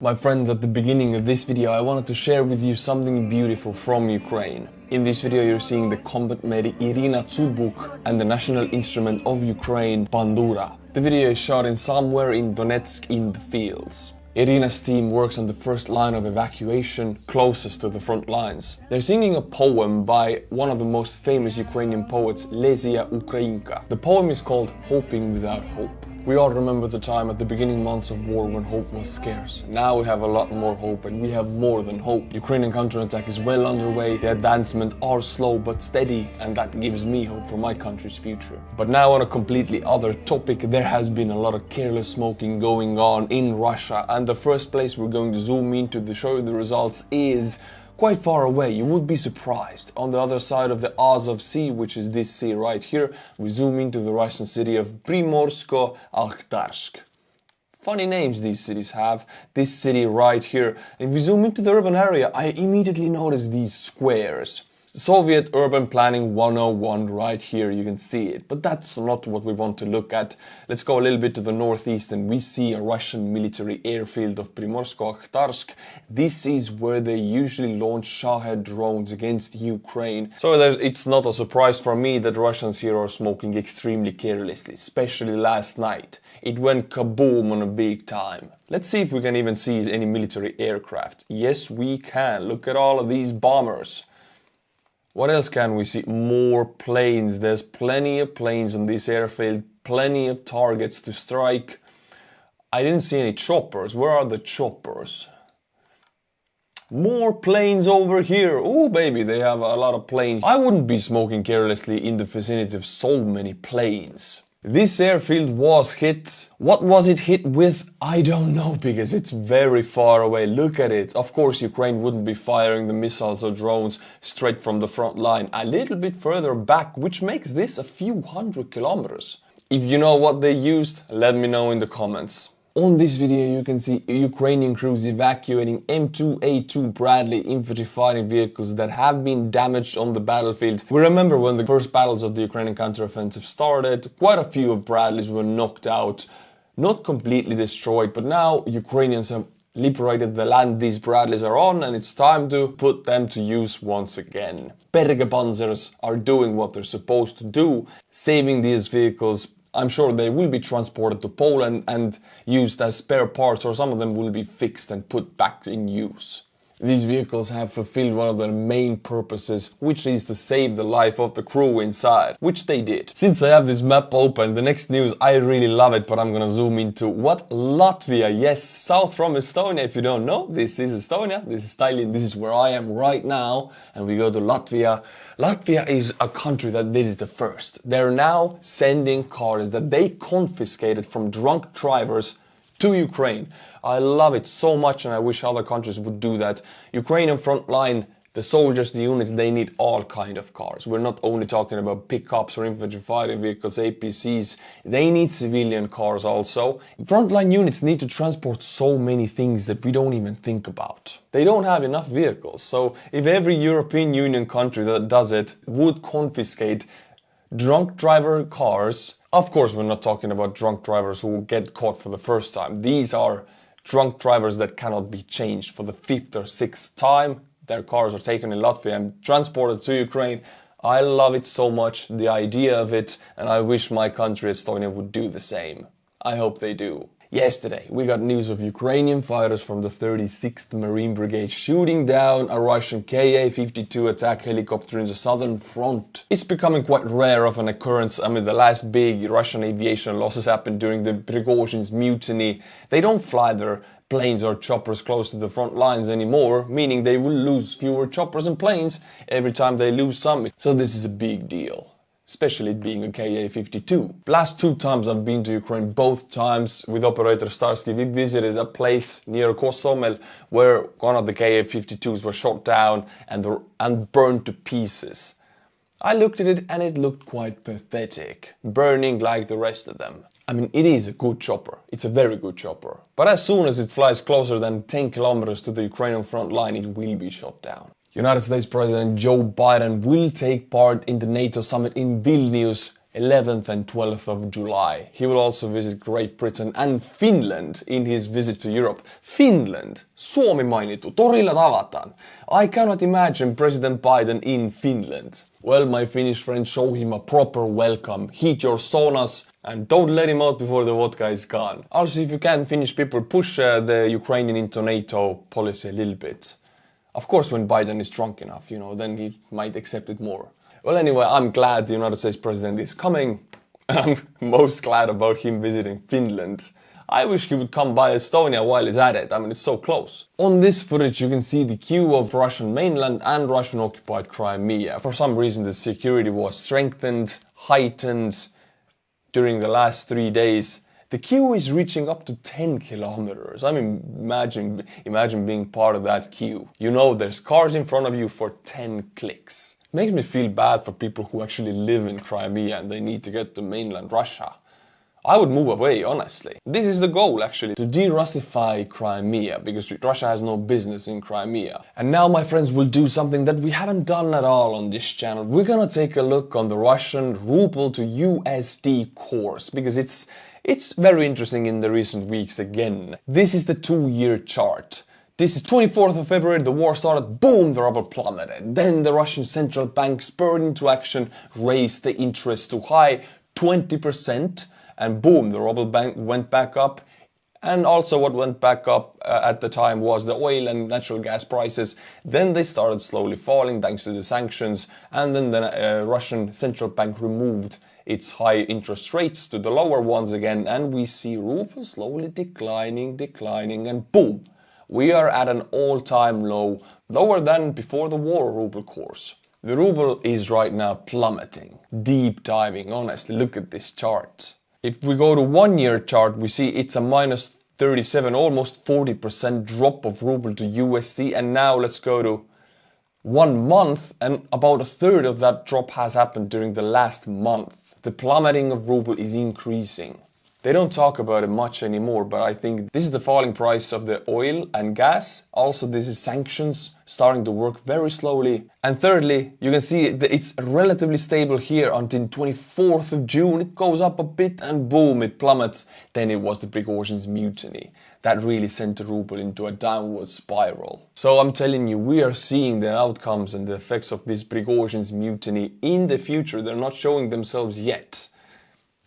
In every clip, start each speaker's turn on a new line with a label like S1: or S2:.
S1: My friends, at the beginning of this video I wanted to share with you something beautiful from Ukraine. In this video you're seeing the combat medic Irina Tsubuk and the national instrument of Ukraine, Bandura. The video is shot in somewhere in Donetsk in the fields. Irina's team works on the first line of evacuation, closest to the front lines. They're singing a poem by one of the most famous Ukrainian poets, Slava Ukraini. The poem is called Hoping Without Hope. We all remember the time at the beginning months of war when hope was scarce. Now we have a lot more hope, and we have more than hope. Ukrainian counterattack is well underway, the advancement are slow but steady, and that gives me hope for my country's future. But now on a completely other topic, there has been a lot of careless smoking going on in Russia, and the first place we're going to zoom into to show you the results is quite far away. You would be surprised. On the other side of the Azov Sea, which is this sea right here, we zoom into the Russian city of Primorsko-Akhtarsk. Funny names these cities have. This city right here. And if we zoom into the urban area, I immediately notice these squares. Soviet Urban Planning 101 right here, you can see it. But that's not what we want to look at. Let's go a little bit to the northeast and we see a Russian military airfield of Primorsko-Akhtarsk. This is where they usually launch Shahed drones against Ukraine. So it's not a surprise for me that Russians here are smoking extremely carelessly, especially last night. It went kaboom on a big time. Let's see if we can even see any military aircraft. Yes, we can. Look at all of these bombers. What else can we see? More planes. There's plenty of planes on this airfield, plenty of targets to strike. I didn't see any choppers. Where are the choppers? More planes over here. Oh baby, they have a lot of planes. I wouldn't be smoking carelessly in the vicinity of so many planes. This airfield was hit. What was it hit with? I don't know, because it's very far away. Look at it. Of course, Ukraine wouldn't be firing the missiles or drones straight from the front line. A little bit further back, which makes this a few hundred kilometers. If you know what they used, let me know in the comments. On this video you can see Ukrainian crews evacuating M2A2 Bradley infantry fighting vehicles that have been damaged on the battlefield. We remember when the first battles of the Ukrainian counteroffensive started, quite a few of Bradleys were knocked out, not completely destroyed, but now Ukrainians have liberated the land these Bradleys are on, and it's time to put them to use once again. Bergepanzers are doing what they're supposed to do, saving these vehicles. I'm sure they will be transported to Poland and used as spare parts, or some of them will be fixed and put back in use. These vehicles have fulfilled one of their main purposes, which is to save the life of the crew inside, which they did. Since I have this map open, the next news, I really love it, but I'm gonna zoom into what? Latvia, yes, south from Estonia. If you don't know, this is Estonia, this is Tallinn, this is where I am right now, and we go to Latvia. Latvia is a country that did it the first. They're now sending cars that they confiscated from drunk drivers to Ukraine. I love it so much, and I wish other countries would do that. Ukrainian frontline, the soldiers, the units, they need all kind of cars. We're not only talking about pickups or infantry fighting vehicles, APCs. They need civilian cars also. Frontline units need to transport so many things that we don't even think about. They don't have enough vehicles. So if every European Union country that does it would confiscate drunk driver cars, of course we're not talking about drunk drivers who get caught for the first time. These are drunk drivers that cannot be changed for the 5th or 6th time. Their cars are taken in Latvia and transported to Ukraine. I love it so much, the idea of it, and I wish my country, Estonia, would do the same. I hope they do. Yesterday, we got news of Ukrainian fighters from the 36th Marine Brigade shooting down a Russian Ka-52 attack helicopter in the southern front. It's becoming quite rare of an occurrence. I mean, the last big Russian aviation losses happened during the Prigozhin's mutiny. They don't fly their planes or choppers close to the front lines anymore, meaning they will lose fewer choppers and planes every time they lose some. So this is a big deal. Especially it being a Ka-52. Last 2 times I've been to Ukraine, both times with operator Starsky, we visited a place near Kostomel where one of the Ka-52s were shot down and burned to pieces. I looked at it and it looked quite pathetic, burning like the rest of them. I mean, it is a good chopper, it's a very good chopper. But as soon as it flies closer than 10 kilometers to the Ukrainian front line, it will be shot down. United States President Joe Biden will take part in the NATO summit in Vilnius 11th and 12th of July. He will also visit Great Britain and Finland in his visit to Europe. Finland, Suomi mainitu, torilla tavataan. I cannot imagine President Biden in Finland. Well, my Finnish friends, show him a proper welcome. Heat your saunas and don't let him out before the vodka is gone. Also, if you can, Finnish people, push the Ukrainian into NATO policy a little bit. Of course, when Biden is drunk enough, you know, then he might accept it more. Well, anyway, I'm glad the United States President is coming, and I'm most glad about him visiting Finland. I wish he would come by Estonia while he's at it. I mean, it's so close. On this footage, you can see the queue of Russian mainland and Russian-occupied Crimea. For some reason, the security was strengthened, heightened during the last 3 days. The queue is reaching up to 10 kilometers. I mean, imagine being part of that queue. You know, there's cars in front of you for 10 clicks. Makes me feel bad for people who actually live in Crimea and they need to get to mainland Russia. I would move away, honestly. This is the goal, actually, to de-Russify Crimea, because Russia has no business in Crimea. And now, my friends, we'll do something that we haven't done at all on this channel. We're gonna take a look on the Russian Ruble to USD course, because it's very interesting in the recent weeks again. This is the 2-year chart. This is 24th of February, the war started, boom, the ruble plummeted. Then the Russian central bank spurred into action, raised the interest to high 20%, and boom, the ruble bank went back up. And also what went back up at the time was the oil and natural gas prices. Then they started slowly falling thanks to the sanctions, and then the Russian central bank removed its high interest rates to the lower ones again, and we see ruble slowly declining, and boom! We are at an all-time low, lower than before the war ruble course. The ruble is right now plummeting, deep diving, honestly, look at this chart. If we go to 1-year chart, we see it's a minus 37, almost 40% drop of ruble to USD, and now let's go to 1 month, and about a third of that drop has happened during the last month. The plummeting of ruble is increasing. They don't talk about it much anymore, but I think this is the falling price of the oil and gas. Also, this is sanctions starting to work very slowly. And thirdly, you can see that it's relatively stable here until 24th of June. It goes up a bit and boom, it plummets. Then it was the Prigozhin's mutiny that really sent the ruble into a downward spiral. So I'm telling you, we are seeing the outcomes and the effects of this Prigozhin's mutiny in the future. They're not showing themselves yet.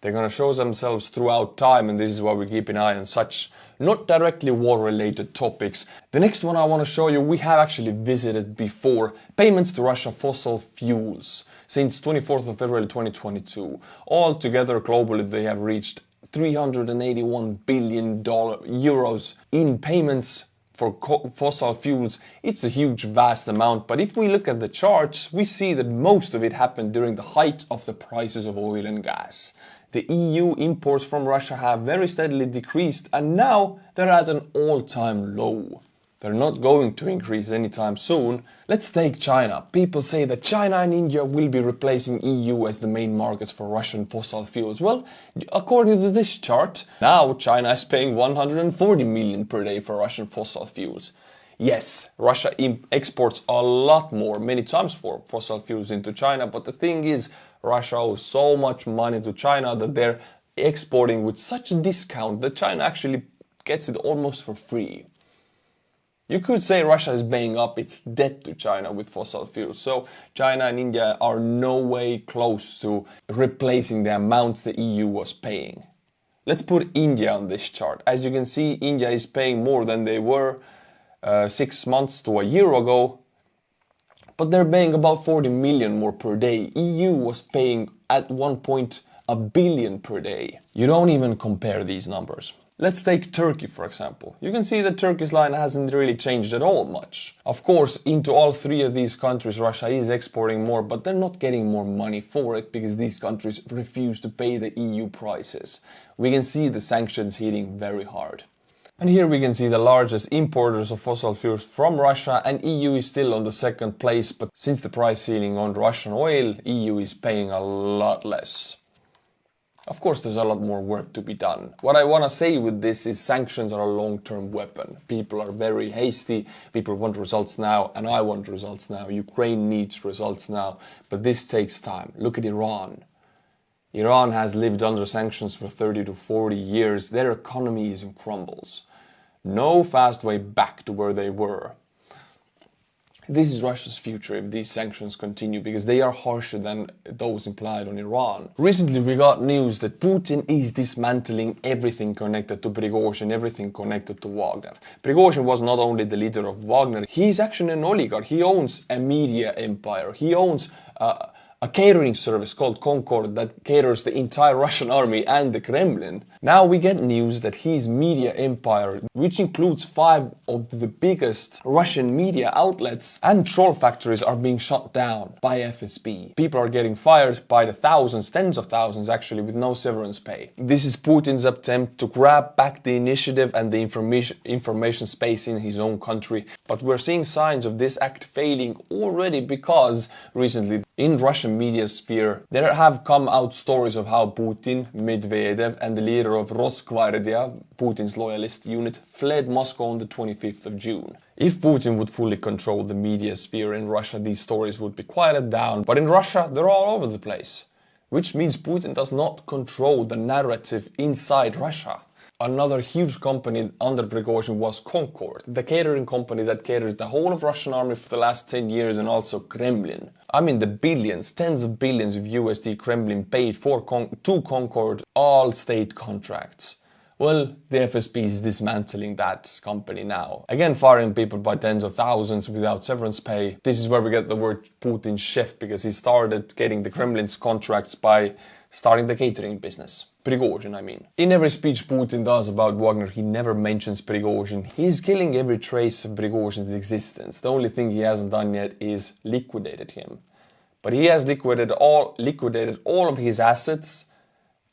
S1: They're gonna show themselves throughout time, and this is why we keep an eye on such not directly war-related topics. The next one I want to show you, we have actually visited before. Payments to Russia fossil fuels. Since 24th of February 2022. Altogether globally they have reached 381 billion euros in payments for fossil fuels. It's a huge, vast amount, but if we look at the charts, we see that most of it happened during the height of the prices of oil and gas. The EU imports from Russia have very steadily decreased, and now they're at an all-time low. They're not going to increase anytime soon. Let's take China. People say that China and India will be replacing EU as the main markets for Russian fossil fuels. Well, according to this chart, now China is paying 140 million per day for Russian fossil fuels. Yes, Russia exports a lot more, many times for fossil fuels into China, but the thing is, Russia owes so much money to China that they're exporting with such a discount that China actually gets it almost for free. You could say Russia is paying up its debt to China with fossil fuels, so China and India are no way close to replacing the amount the EU was paying. Let's put India on this chart. As you can see, India is paying more than they were 6 months to a year ago, but they're paying about 40 million more per day. EU was paying at one point $1 billion per day. You don't even compare these numbers. Let's take Turkey, for example. You can see that Turkey's line hasn't really changed at all much. Of course, into all three of these countries, Russia is exporting more, but they're not getting more money for it because these countries refuse to pay the EU prices. We can see the sanctions hitting very hard. And here we can see the largest importers of fossil fuels from Russia, and EU is still on the second place, but since the price ceiling on Russian oil, EU is paying a lot less. Of course, there's a lot more work to be done. What I want to say with this is sanctions are a long-term weapon. People are very hasty, people want results now, and I want results now. Ukraine needs results now, but this takes time. Look at Iran. Iran has lived under sanctions for 30 to 40 years. Their economy is in crumbles. No fast way back to where they were. This is Russia's future if these sanctions continue, because they are harsher than those implied on Iran. Recently we got news that Putin is dismantling everything connected to Prigozhin, everything connected to Wagner. Prigozhin was not only the leader of Wagner, he is actually an oligarch. He owns a media empire. He owns a catering service called Concord that caters the entire Russian army and the Kremlin. Now we get news that his media empire, which includes 5 of the biggest Russian media outlets and troll factories, are being shut down by FSB. People are getting fired by the thousands, tens of thousands actually, with no severance pay. This is Putin's attempt to grab back the initiative and the information space in his own country. But we're seeing signs of this act failing already, because recently in Russian media sphere there have come out stories of how Putin, Medvedev and the leader of Rosgvardia, Putin's loyalist unit, fled Moscow on the 25th of June. If Putin would fully control the media sphere in Russia, these stories would be quieted down, but in Russia they're all over the place. Which means Putin does not control the narrative inside Russia. Another huge company under Prigozhin was Concord, the catering company that caters the whole of Russian army for the last 10 years, and also Kremlin. I mean the billions, tens of billions of USD Kremlin paid to Concord, all state contracts. Well, the FSB is dismantling that company now. Again, firing people by tens of thousands without severance pay. This is where we get the word Putin chef, because he started getting the Kremlin's contracts by starting the catering business. Prigozhin, I mean. In every speech Putin does about Wagner, he never mentions Prigozhin. He's killing every trace of Prigozhin's existence. The only thing he hasn't done yet is liquidated him. But he has liquidated all of his assets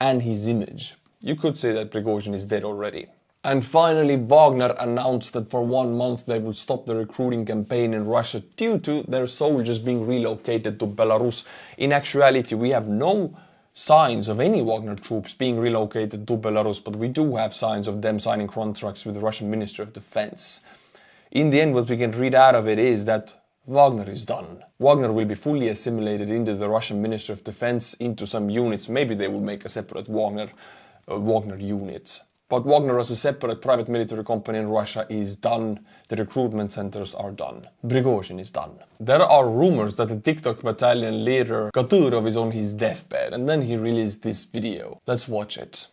S1: and his image. You could say that Prigozhin is dead already. And finally, Wagner announced that for 1 month they will stop the recruiting campaign in Russia due to their soldiers being relocated to Belarus. In actuality, we have no signs of any Wagner troops being relocated to Belarus, but we do have signs of them signing contracts with the Russian Ministry of Defense. In the end, what we can read out of it is that Wagner is done. Wagner will be fully assimilated into the Russian Ministry of Defense, into some units. Maybe they will make a separate Wagner unit. But Wagner as a separate private military company in Russia is done. The recruitment centers are done. Prigozhin is done. There are rumors that the TikTok battalion leader Artur is on his deathbed, and then he released this video. Let's watch it.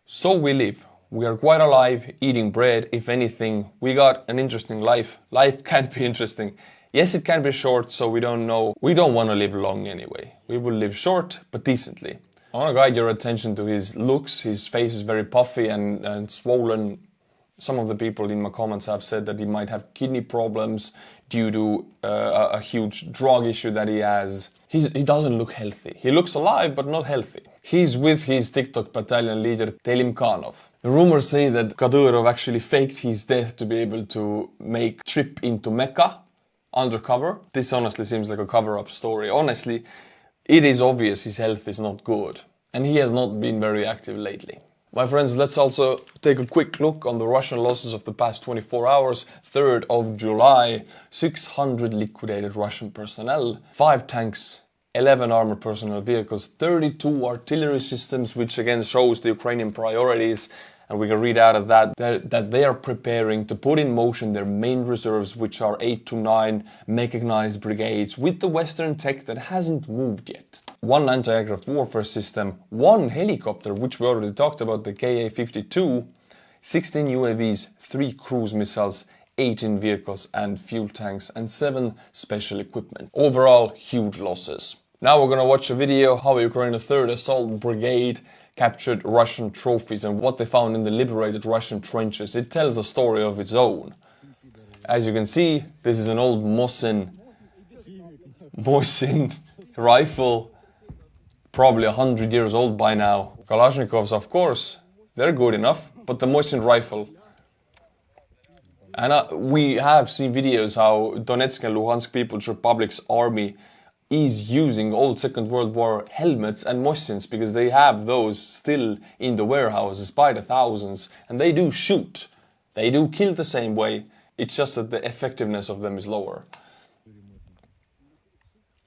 S1: So we live. We are quite alive, eating bread. If anything, we got an interesting life. Life can be interesting. Yes, it can be short, so we don't know. We don't want to live long anyway. We will live short, but decently. I want to guide your attention to his looks. His face is very puffy and swollen. Some of the people in my comments have said that he might have kidney problems due to a huge drug issue that he has. He doesn't look healthy. He looks alive, but not healthy. He's with his TikTok battalion leader, Telimkanov. The rumors say that Kadyrov actually faked his death to be able to make trip into Mecca undercover. This honestly seems like a cover-up story. Honestly, it is obvious his health is not good, and he has not been very active lately. My friends, let's also take a quick look on the Russian losses of the past 24 hours. 3rd of July, 600 liquidated Russian personnel, 5 tanks, 11 armored personnel vehicles, 32 artillery systems, which again shows the Ukrainian priorities. And we can read out of that they are preparing to put in motion their main reserves, which are 8 to 9 mechanized brigades with the Western tech that hasn't moved yet. 1 anti-aircraft warfare system, 1 helicopter, which we already talked about, the Ka-52, 16 UAVs, 3 cruise missiles, 18 vehicles and fuel tanks, and 7 special equipment. Overall, huge losses. Now we're gonna watch a video how Ukraine's 3rd Assault Brigade captured Russian trophies and what they found in the liberated Russian trenches. It tells a story of its own. As you can see, this is an old Mosin rifle, probably 100 years old by now. Kalashnikovs, of course, they're good enough, but the Mosin rifle. And we have seen videos how Donetsk and Luhansk People's Republic's army is using old Second World War helmets and Mosins, because they have those still in the warehouses by the thousands, and they do shoot. They do kill the same way, it's just that the effectiveness of them is lower.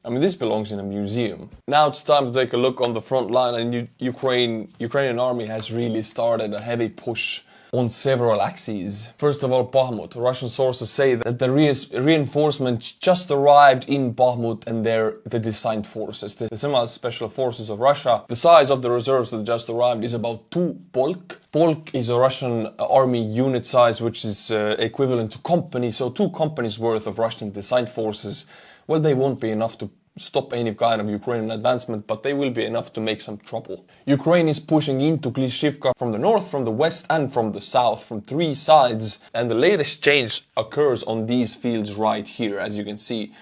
S1: I mean, this belongs in a museum. Now it's time to take a look on the front line, and Ukrainian army has really started a heavy push on several axes. First of all, Bakhmut. Russian sources say that the reinforcements just arrived in Bakhmut, and they're the designed forces, the semi-special forces of Russia. The size of the reserves that just arrived is about 2 polk. Polk is a Russian army unit size, which is equivalent to company, so 2 companies worth of Russian designed forces. Well, they won't be enough to stop any kind of Ukrainian advancement, but they will be enough to make some trouble. Ukraine is pushing into Klishivka from the north, from the west and from the south, from 3 sides. And the latest change occurs on these fields right here, as you can see.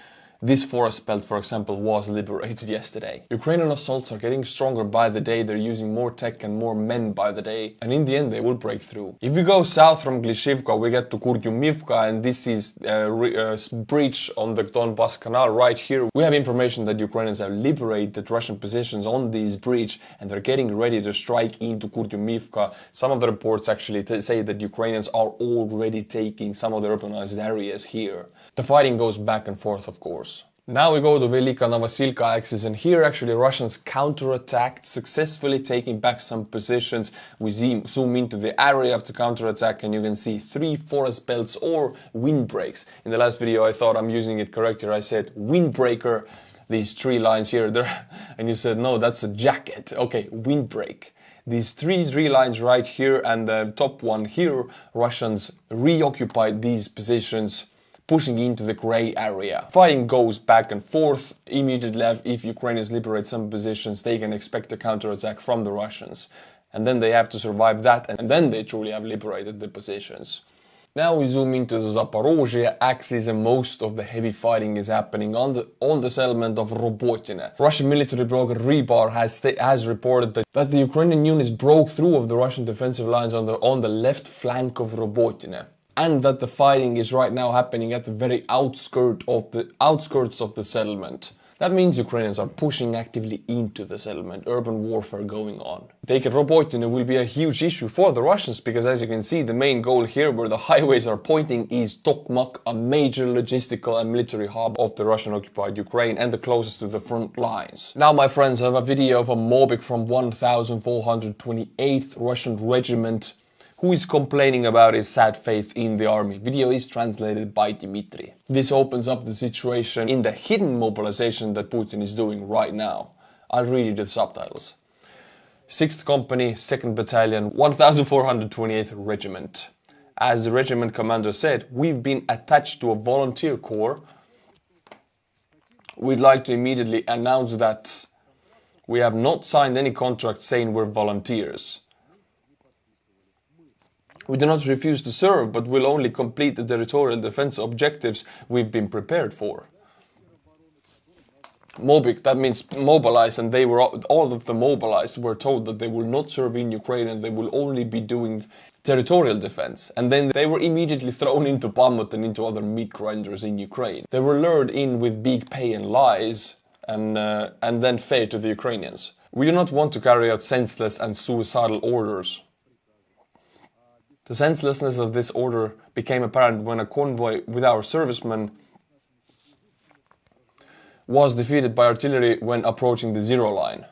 S1: This forest belt, for example, was liberated yesterday. Ukrainian assaults are getting stronger by the day. They're using more tech and more men by the day. And in the end, they will break through. If we go south from Klishivka, we get to Kurdyumivka, and this is a breach on the Donbas Canal right here. We have information that Ukrainians have liberated Russian positions on this breach, and they're getting ready to strike into Kurdyumivka. Some of the reports actually say that Ukrainians are already taking some of the urbanized areas here. The fighting goes back and forth, of course. Now we go to Velika Novosilka axis, and here actually Russians counterattacked, successfully taking back some positions. We zoom into the area of the counterattack, and you can see 3 forest belts or windbreaks. In the last video I thought I'm using it correct here. I said windbreaker, these 3 lines here, there, and you said no, that's a jacket. Okay, windbreak. These three lines right here and the top one here, Russians reoccupied these positions, pushing into the grey area. Fighting goes back and forth. Immediately if Ukrainians liberate some positions, they can expect a counterattack from the Russians. And then they have to survive that, and then they truly have liberated the positions. Now we zoom into the Zaporozhye axis, and most of the heavy fighting is happening on the settlement of Robotine. Russian military blogger Rebar has reported that the Ukrainian units broke through of the Russian defensive lines on the left flank of Robotine, and that the fighting is right now happening at the very outskirts of the settlement. That means Ukrainians are pushing actively into the settlement, urban warfare going on. Taking Robotine will be a huge issue for the Russians, because as you can see, the main goal here where the highways are pointing is Tokmak, a major logistical and military hub of the Russian-occupied Ukraine and the closest to the front lines. Now, my friends, I have a video of a Mobic from 1428th Russian Regiment who is complaining about his sad fate in the army. Video is translated by Dimitri. This opens up the situation in the hidden mobilization that Putin is doing right now. I'll read you the subtitles. 6th Company, 2nd Battalion, 1428th Regiment. As the regiment commander said, we've been attached to a volunteer corps. We'd like to immediately announce that we have not signed any contract saying we're volunteers. We do not refuse to serve, but will only complete the territorial defense objectives we've been prepared for. Mobic, that means mobilized, and all of the mobilized were told that they will not serve in Ukraine and they will only be doing territorial defense. And then they were immediately thrown into Bakhmut and into other meat grinders in Ukraine. They were lured in with big pay and lies, and then fed to the Ukrainians. We do not want to carry out senseless and suicidal orders. The senselessness of this order became apparent when a convoy with our servicemen was defeated by artillery when approaching the zero line.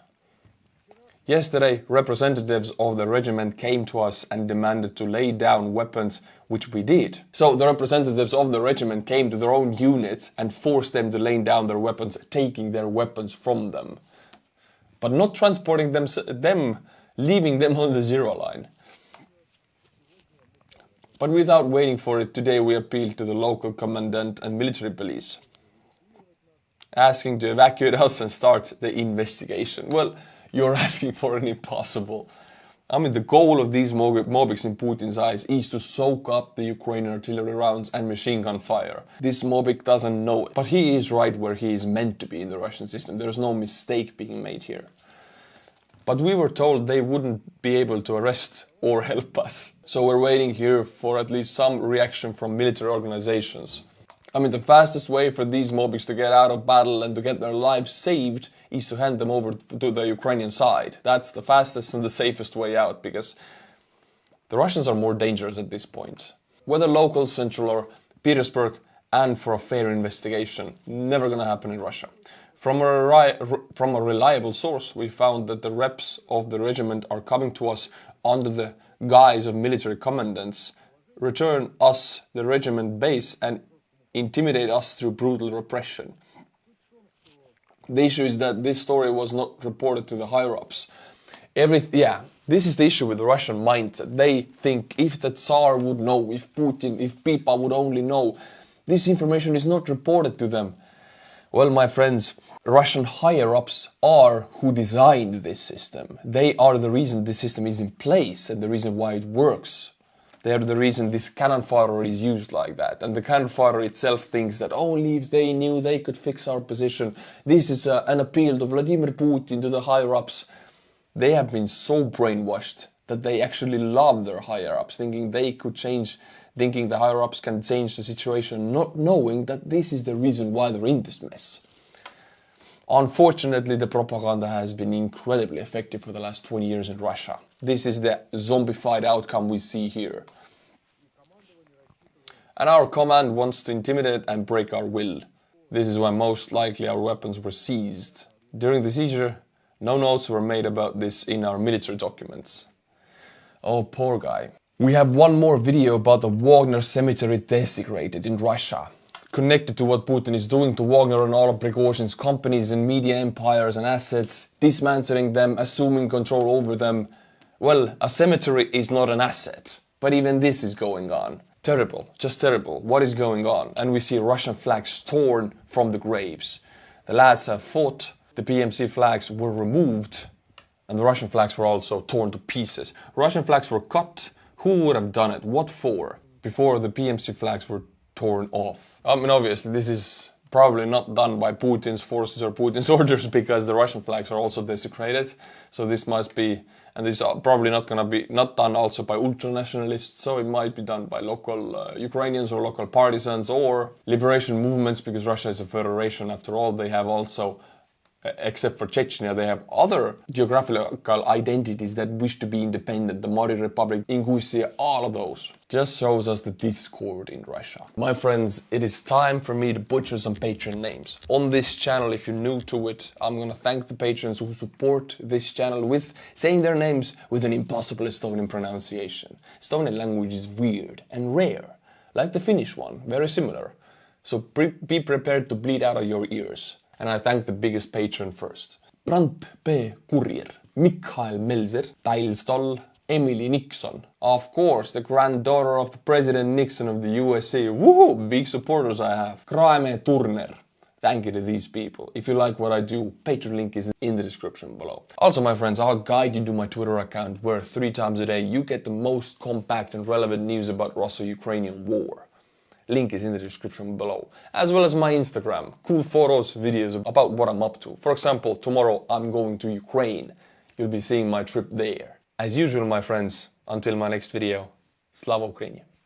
S1: Yesterday, representatives of the regiment came to us and demanded to lay down weapons, which we did. So the representatives of the regiment came to their own units and forced them to lay down their weapons, taking their weapons from them, but not transporting them, leaving them on the zero line. But without waiting for it, today we appealed to the local commandant and military police, asking to evacuate us and start the investigation. Well, you're asking for an impossible. I mean, the goal of these Mobics in Putin's eyes is to soak up the Ukrainian artillery rounds and machine gun fire. This Mobic doesn't know it, but he is right where he is meant to be in the Russian system. There's no mistake being made here. But we were told they wouldn't be able to arrest or help us. So we're waiting here for at least some reaction from military organizations. I mean, the fastest way for these Mobics to get out of battle and to get their lives saved is to hand them over to the Ukrainian side. That's the fastest and the safest way out, because the Russians are more dangerous at this point. Whether local, central or Petersburg, and for a fair investigation, never gonna happen in Russia. From a reliable source, we found that the reps of the regiment are coming to us under the guise of military commandants, return us the regiment base and intimidate us through brutal repression. The issue is that this story was not reported to the higher-ups. This is the issue with the Russian mindset. They think if the Tsar would know, if Putin, if Pipa would only know, this information is not reported to them. Well, my friends, Russian higher-ups are who designed this system. They are the reason this system is in place and the reason why it works. They are the reason this cannon fodder is used like that. And the cannon fodder itself thinks that only if they knew they could fix our position. This is an appeal to Vladimir Putin, to the higher-ups. They have been so brainwashed that they actually love their higher-ups, thinking they could change, thinking the higher-ups can change the situation, not knowing that this is the reason why they're in this mess. Unfortunately, the propaganda has been incredibly effective for the last 20 years in Russia. This is the zombified outcome we see here. And our command wants to intimidate and break our will. This is why most likely our weapons were seized. During the seizure, no notes were made about this in our military documents. Oh, poor guy. We have one more video about the Wagner cemetery desecrated in Russia. Connected to what Putin is doing to Wagner and all of Prigozhin's companies and media empires and assets, dismantling them, assuming control over them. Well, a cemetery is not an asset, but even this is going on. Terrible, just terrible. What is going on? And we see Russian flags torn from the graves. The lads have fought, the PMC flags were removed, and the Russian flags were also torn to pieces. Russian flags were cut. Who would have done it? What for? Before the PMC flags were torn off. I mean, obviously, this is probably not done by Putin's forces or Putin's orders, because the Russian flags are also desecrated. So this must be, and this is probably not going to be not done also by ultranationalists. So it might be done by local Ukrainians or local partisans or liberation movements, because Russia is a federation. After all, they have also, except for Chechnya, they have other geographical identities that wish to be independent. The Mari Republic, Ingussia, all of those. Just shows us the discord in Russia. My friends, it is time for me to butcher some patron names. On this channel, if you're new to it, I'm gonna thank the patrons who support this channel with saying their names with an impossible Estonian pronunciation. Estonian language is weird and rare, like the Finnish one, very similar. So be prepared to bleed out of your ears. And I thank the biggest patron first. Brant P. Courier, Mikhail Melzer, Tyler Stoll, Emily Nixon. Of course, the granddaughter of the President Nixon of the USA. Woohoo! Big supporters I have. Kraime Turner. Thank you to these people. If you like what I do, Patreon link is in the description below. Also, my friends, I'll guide you to my Twitter account where 3 times a day you get the most compact and relevant news about Russo-Ukrainian war. Link is in the description below, as well as my Instagram. Cool photos, videos about what I'm up to. For example, tomorrow I'm going to Ukraine. You'll be seeing my trip there. As usual, my friends, until my next video, Slava Ukraini.